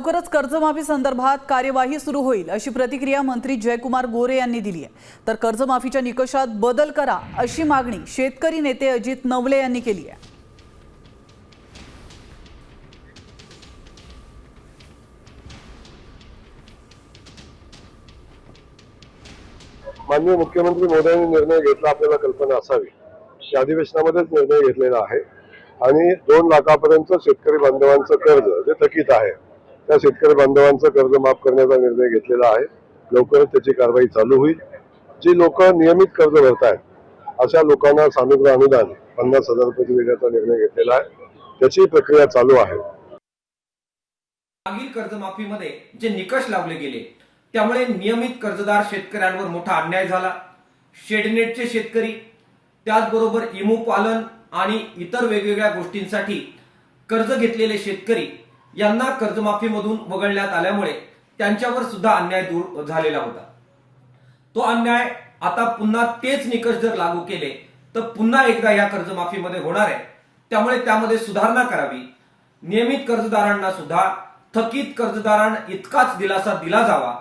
लवकरच कर्जमाफी संदर्भात कार्यवाही सुरू होईल अशी प्रतिक्रिया मंत्री जयकुमार गोरे यांनी दिली आहे। तर कर्जमाफीच्या निकषात बदल करा अशी मागणी शेतकरी नेते अजित नवले यांनी केली आहे। माननीय मुख्यमंत्री मोदयांनी निर्णय घेतला, आपल्याला कल्पना असावी की अधिवेशनामध्येच निर्णय घेतलेला आहे आणि 2 लाखापर्यंत शेतकरी बांधवांचं कर्ज जे थकीत आहे त्या शेतकरी बांधवांचं कर्ज माफ करण्याचा निर्णय घेतलेला आहे। लवकरच त्याची कारवाई चालू होईल। जी लोक नियमित कर्ज भरतायत अशा लोकांना सानुग्रह अनुदान 50,000 रुपये देण्याचा निर्णय घेतलेला आहे। त्याची प्रक्रिया चालू आहे। मागील कर्जमाफीमध्ये जे निकष लावले गेले त्यामुळे नियमित कर्जदार शेतकऱ्यांवर मोठा अन्याय झाला। शेडनेटचे शेतकरी, त्याचबरोबर इमू पालन आणि इतर वेगवेगळ्या गोष्टींसाठी कर्ज घेतलेले शेतकरी यांना कर्जमाफीमधून वगळण्यात आल्यामुळे त्यांच्यावर सुद्धा अन्याय दूर झालेला होता। तो अन्याय आता पुन्हा तेच निकष जर लागू केले तर पुन्हा एकदा या कर्जमाफीमध्ये होणार आहे। त्यामुळे त्यामध्ये सुधारणा करावी। नियमित कर्जदारांना सुद्धा थकीत कर्जदारांना इतकाच दिलासा दिला जावा